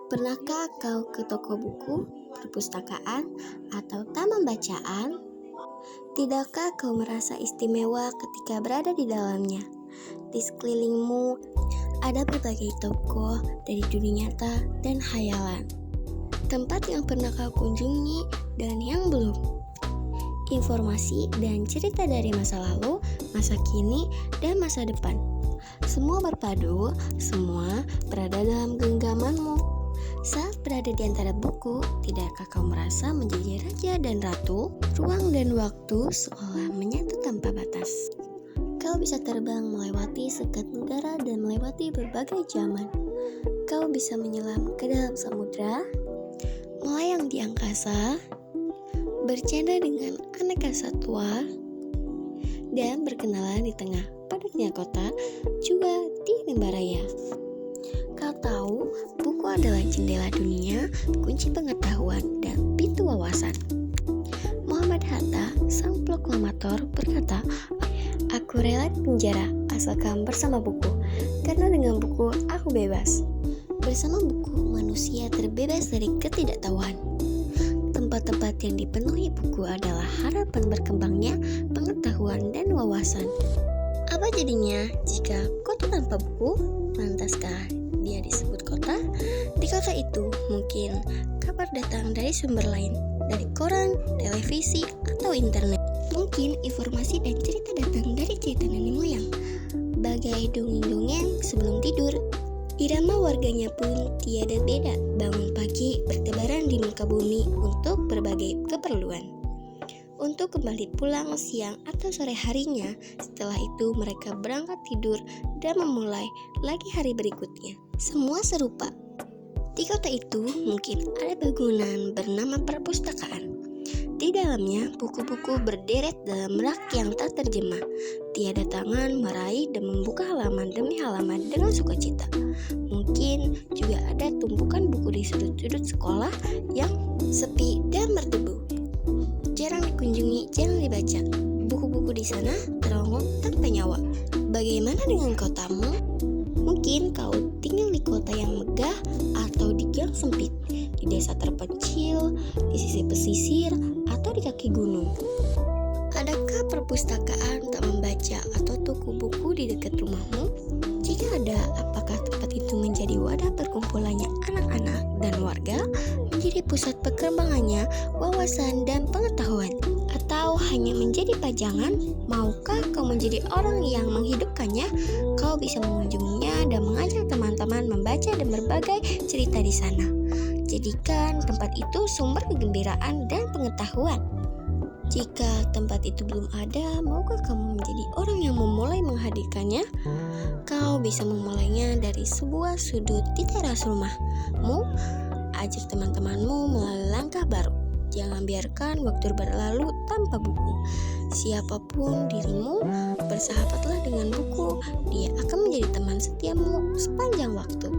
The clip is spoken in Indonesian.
Pernahkah kau ke toko buku, perpustakaan, atau taman bacaan? Tidakkah kau merasa istimewa ketika berada di dalamnya? Di sekelilingmu ada berbagai toko dari dunia nyata dan khayalan. Tempat yang pernah kau kunjungi dan yang belum. Informasi dan cerita dari masa lalu, masa kini, dan masa depan. Semua berpadu, semua berada dalam genggamanmu. Saat berada di antara buku, tidakkah kau merasa menjadi raja dan ratu? Ruang dan waktu seolah menyatu tanpa batas. Kau bisa terbang melewati sekat negara dan melewati berbagai zaman. Kau bisa menyelam ke dalam samudra, melayang di angkasa, bercanda dengan aneka satwa, dan berkenalan di tengah padatnya kota, juga di rimba raya. Kau tahu, buku adalah jendela dunia, kunci pengetahuan, dan pintu wawasan. Muhammad Hatta, sang proklamator, berkata, "Aku rela di penjara asalkan bersama buku, karena dengan buku aku bebas." Bersama buku, manusia terbebas dari ketidaktahuan. Tempat-tempat yang dipenuhi buku adalah harapan berkembangnya pengetahuan dan wawasan. Apa jadinya jika kota tanpa buku? Lantaskah dia disebut kota? Di kota itu mungkin kabar datang dari sumber lain, dari koran, televisi, atau internet. Mungkin informasi dan cerita datang dari cerita nenek moyang, bagai dongeng-dongeng sebelum tidur. Irama warganya pun tiada beda, bangun pagi bertebaran di muka bumi untuk berbagai keperluan. Untuk kembali pulang siang atau sore harinya, setelah itu mereka berangkat tidur dan memulai lagi hari berikutnya. Semua serupa. Di kota itu mungkin ada bangunan bernama perpustakaan. Di dalamnya buku-buku berderet dalam rak yang tak terjemah. Tiada tangan meraih dan membuka halaman demi halaman dengan sukacita. Mungkin juga ada tumpukan buku di sudut-sudut sekolah yang sepi dan berdebu. Jarang dikunjungi, jarang dibaca. Buku-buku di sana teronggok tanpa nyawa. Bagaimana dengan kotamu? Mungkin kau tinggal di kota yang megah atau di gang sempit, di desa terpencil, di sisi pesisir, atau di kaki gunung. Adakah perpustakaan tak membaca atau toko buku di dekat rumahmu? Jika ada, apakah tempat itu menjadi wadah perkumpulannya anak-anak dan warga, menjadi pusat perkembangannya wawasan dan pengetahuan? Atau hanya menjadi pajangan? Maukah kau menjadi orang yang menghidupkannya? Kau bisa mengunjunginya dan mengajak teman-teman membaca dan berbagai cerita di sana. Jadikan tempat itu sumber kegembiraan dan pengetahuan. Jika tempat itu belum ada, maukah kamu menjadi orang yang memulai menghadirkannya? Kau bisa memulainya dari sebuah sudut di teras rumahmu. Ajak teman-temanmu melalui langkah baru. Jangan biarkan waktu berlalu tanpa buku. Siapapun dirimu, bersahabatlah dengan buku. Dia akan menjadi teman setiamu sepanjang waktu.